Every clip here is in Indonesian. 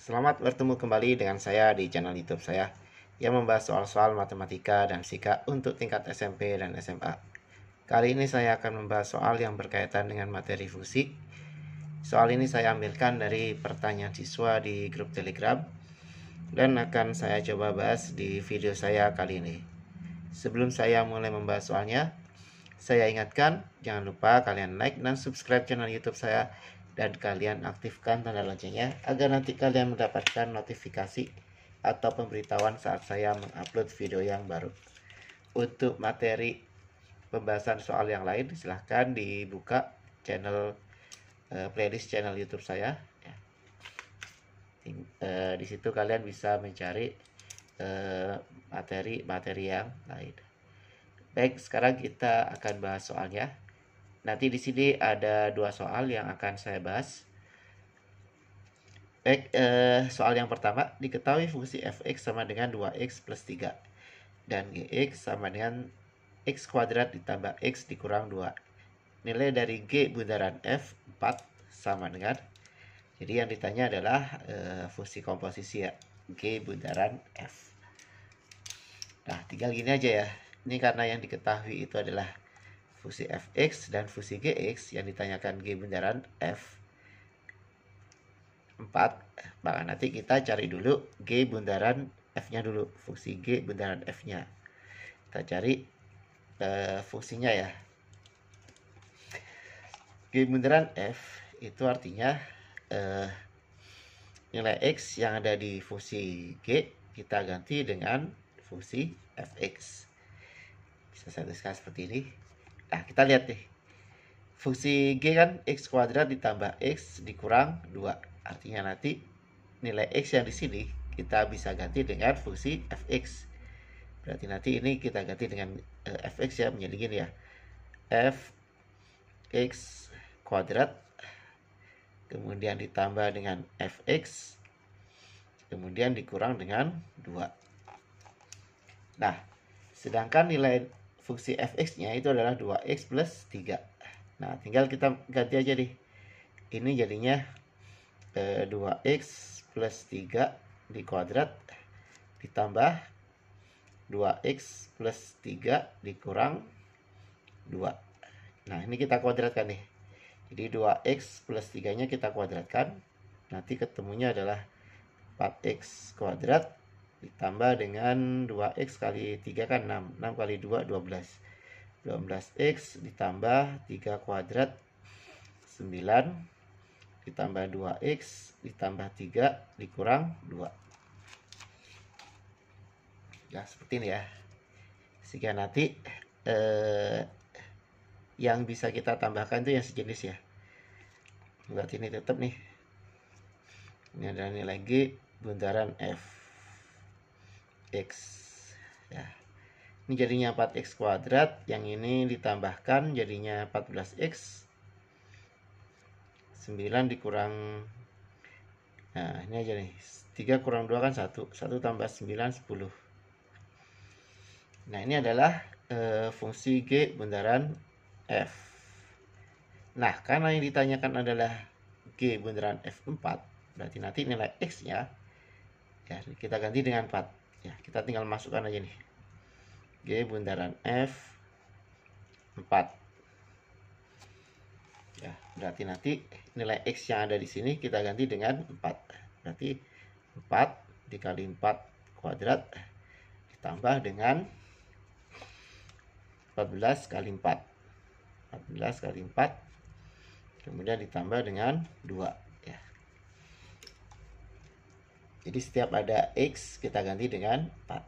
Selamat bertemu kembali dengan saya di channel YouTube saya yang membahas soal-soal matematika dan fisika untuk tingkat SMP dan SMA. Kali ini saya akan membahas soal yang berkaitan dengan materi fungsi. Soal ini saya ambilkan dari pertanyaan siswa di grup Telegram dan akan saya coba bahas di video saya kali ini. Sebelum saya mulai membahas soalnya, saya ingatkan jangan lupa kalian like dan subscribe channel YouTube saya dan kalian aktifkan tanda loncengnya agar nanti kalian mendapatkan notifikasi atau pemberitahuan saat saya mengupload video yang baru. Untuk materi pembahasan soal yang lain silahkan dibuka channel playlist channel YouTube saya. Di situ kalian bisa mencari materi-materi yang lain. Baik, sekarang kita akan bahas soalnya. Nanti di sini ada dua soal yang akan saya bahas. Baik, soal yang pertama, diketahui fungsi fx sama dengan 2x plus 3 dan gx sama dengan x kuadrat ditambah x dikurang 2. Nilai dari g bundaran f 4 sama dengan, jadi yang ditanya adalah fungsi komposisi ya, g bundaran f. Nah, tinggal gini aja ya. Ini karena yang diketahui itu adalah fungsi fx dan fungsi gx, yang ditanyakan g bundaran f 4, maka nanti kita cari dulu g bundaran f-nya dulu, fungsi g bundaran f-nya. Kita cari fungsinya ya. G bundaran f itu artinya nilai x yang ada di fungsi g kita ganti dengan fungsi fx. Bisa saya tuliskan seperti ini. Nah, kita lihat nih. Fungsi g kan x kuadrat ditambah x dikurang 2. Artinya nanti nilai x yang di sini kita bisa ganti dengan fungsi fx. Berarti nanti ini kita ganti dengan fx ya, menjadi gini ya. Fx kuadrat kemudian ditambah dengan fx kemudian dikurang dengan 2. Nah, sedangkan nilai fungsi fx-nya itu adalah 2x plus 3. Nah, tinggal kita ganti aja nih. Ini jadinya 2x plus 3 di kuadrat ditambah 2x plus 3 dikurang 2. Nah, ini kita kuadratkan nih. Jadi 2x plus 3-nya kita kuadratkan. Nanti ketemunya adalah 4x kuadrat ditambah dengan 2x kali 3 kan 6. 6 kali 2 12. 12x ditambah 3 kuadrat 9 ditambah 2x ditambah 3 dikurang 2. Ya, seperti ini ya. Sehingga nanti yang bisa kita tambahkan itu yang sejenis ya. Berarti ini tetap nih. Ini adalah nilai G bundaran f x ya. Ini jadinya 4x kuadrat, yang ini ditambahkan jadinya 14x 9 dikurang, nah ini aja nih, 3 kurang 2 kan 1 tambah 9 10. Nah, ini adalah fungsi G bundaran f. Nah, karena yang ditanyakan adalah G bundaran f4, berarti nanti nilai x nya ya kita ganti dengan 4 ya. Kita tinggal masukkan aja nih, G bundaran f 4 ya. Berarti nanti nilai x yang ada di sini kita ganti dengan 4. Berarti 4 dikali 4 kuadrat ditambah dengan 14 kali 4. 14 kali 4 kemudian ditambah dengan 2 ya. Jadi setiap ada x kita ganti dengan 4.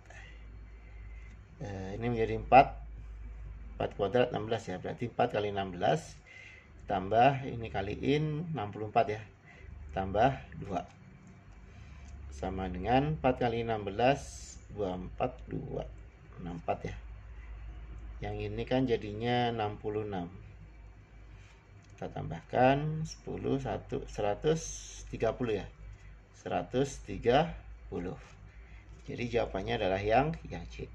Ini menjadi 4 kuadrat 16 ya. Berarti 4 kali 16 tambah ini kaliin 64 ya, tambah 2 sama dengan 4 kali 16 24 2 64 ya. Yang ini kan jadinya 66. Kita tambahkan 10 1 130 ya. 130. Jadi jawabannya adalah yang C.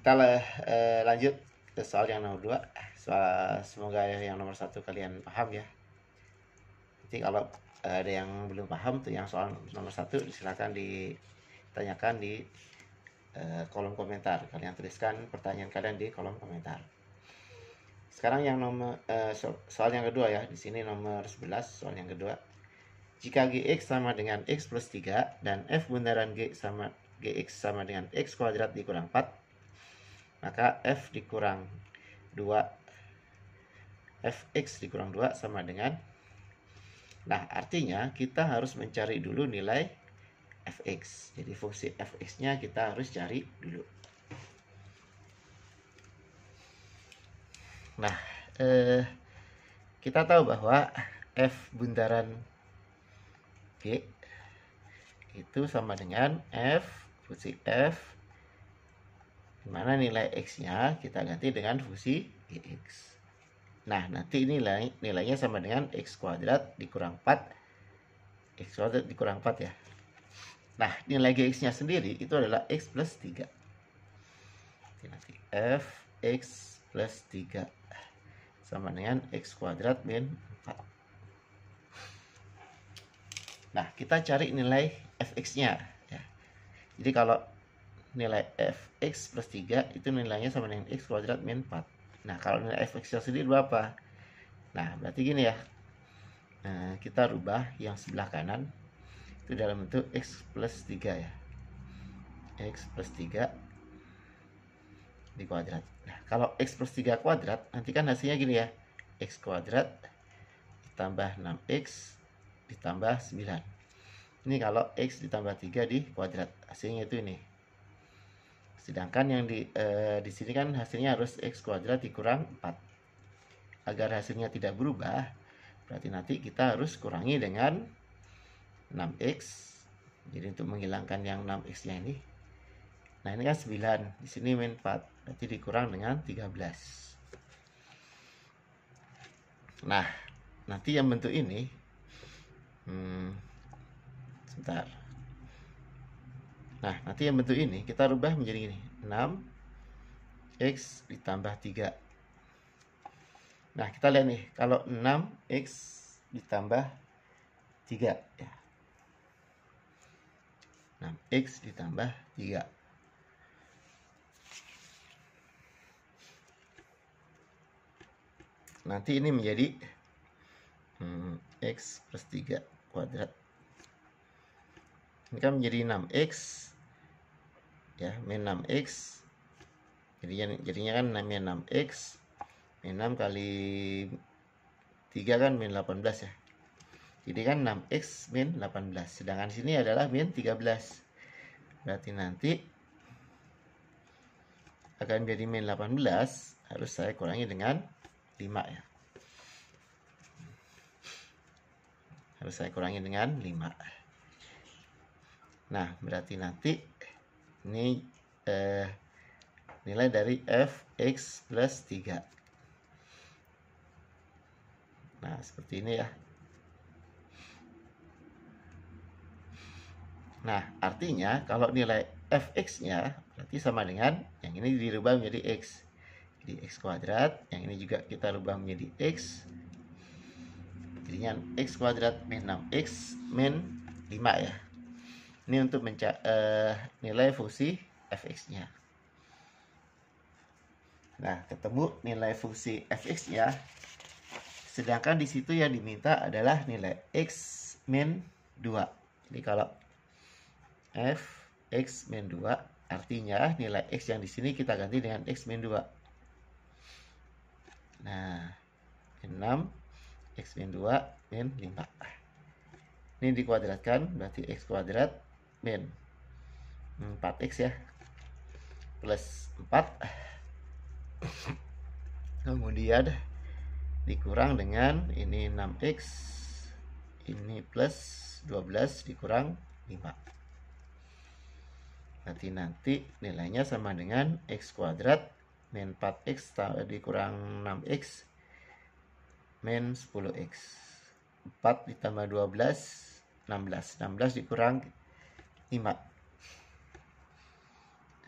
Kita lanjut ke soal yang nomor 2. Soal, semoga yang nomor 1 kalian paham ya. Nanti kalau ada yang belum paham tuh yang soal nomor 1, silakan ditanyakan di kolom komentar. Kalian tuliskan pertanyaan kalian di kolom komentar. Sekarang yang soal yang kedua ya. Di sini nomor 11, soal yang kedua. Jika Gx sama dengan X plus 3 dan F bundaran Gx sama dengan X kuadrat dikurang 4, maka F dikurang 2 Fx dikurang 2 sama dengan, nah artinya kita harus mencari dulu nilai Fx. Jadi fungsi Fx nya kita harus cari dulu. Nah kita tahu bahwa F bundaran G itu sama dengan fungsi F, dimana nilai X nya kita ganti dengan fungsi Gx. Nah nanti nilainya sama dengan X kuadrat dikurang 4, X kuadrat dikurang 4 ya. Nah nilai Gx nya sendiri itu adalah X plus 3. Nanti Fx plus 3 sama dengan X kuadrat min 4. Nah, kita cari nilai Fx-nya ya. Jadi kalau nilai Fx plus 3 itu nilainya sama dengan X kuadrat min 4. Nah, kalau nilai Fx-nya sendiri berapa? Nah, berarti gini ya. Nah, kita rubah yang sebelah kanan itu dalam bentuk X plus 3 ya. X plus 3 di kuadrat. Nah, kalau X plus 3 kuadrat, nanti kan hasilnya gini ya. X kuadrat ditambah 6X ditambah 9. Ini kalau X ditambah 3 di kuadrat, hasilnya itu ini. Sedangkan yang di sini kan hasilnya harus X kuadrat dikurang 4. Agar hasilnya tidak berubah, berarti nanti kita harus kurangi dengan 6X. Jadi untuk menghilangkan yang 6X nya ini. Nah ini kan 9, di sini min 4, berarti dikurang dengan 13. Nah nanti yang bentuk ini, sebentar. Nah nanti yang bentuk ini kita rubah menjadi gini, 6X ditambah 3. Nah kita lihat nih, kalau 6X ditambah 3 ya, 6X ditambah 3. Nanti ini menjadi X plus 3 kuadrat. Ini kan menjadi 6X ya, min 6X. Jadinya kan min 6X min 6 kali 3 kan min 18 ya. Jadi kan 6X min 18. Sedangkan di sini adalah min 13. Berarti nanti akan menjadi min 18, harus saya kurangi dengan 5 ya. Harus saya kurangi dengan 5. Nah, berarti nanti ini nilai dari Fx plus 3. Nah, seperti ini ya. Nah, artinya kalau nilai Fx-nya berarti sama dengan yang ini dirubah menjadi X. Jadi X kuadrat, yang ini juga kita rubah menjadi X. Jadinya X kuadrat min 6X min 5 ya. Ini untuk nilai fungsi Fx-nya. Nah, ketemu nilai fungsi Fx-nya. Sedangkan di situ yang diminta adalah nilai X min 2. Jadi kalau Fx min 2, artinya nilai X yang di sini kita ganti dengan X min 2. Nah, 6 X min 2 min 5. Ini dikuadratkan, berarti X kuadrat min 4X ya, plus 4. Kemudian dikurang dengan ini 6X, ini plus 12 dikurang 5. Nanti nilainya sama dengan X kuadrat min 4X dikurang 6X min 10X. 4 ditambah 12, 16. 16 dikurang 5.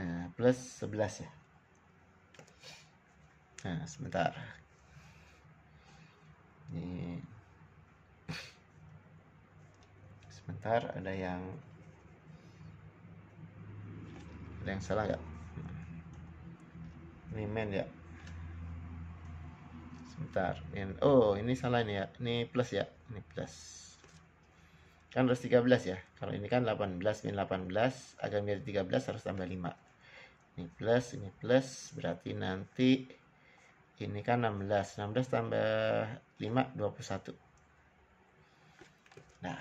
Nah, plus 11 ya. Nah, sebentar. Ini Sebentar, ada yang salah nggak? Ini men ya. Sebentar. Oh, ini salah ini ya. Ini plus ya. Ini plus. Kan harus 13 ya. Kalau ini kan 18 min 18, agar menjadi 13 harus tambah 5. Ini plus, berarti nanti ini kan 16. 16 tambah 5, 21. Nah,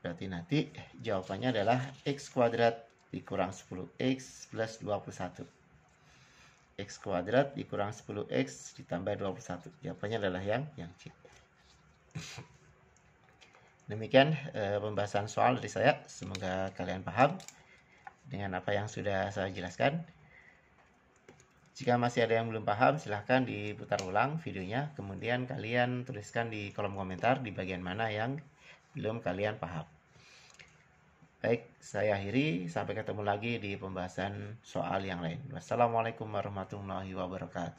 berarti nanti jawabannya adalah x kuadrat dikurang 10x plus 21. X kuadrat dikurang 10x ditambah 21. Jawabannya adalah yang C. Demikian pembahasan soal dari saya. Semoga kalian paham dengan apa yang sudah saya jelaskan. Jika masih ada yang belum paham, silahkan diputar ulang videonya. Kemudian kalian tuliskan di kolom komentar di bagian mana yang belum kalian paham. Baik, saya akhiri. Sampai ketemu lagi di pembahasan soal yang lain. Wassalamualaikum warahmatullahi wabarakatuh.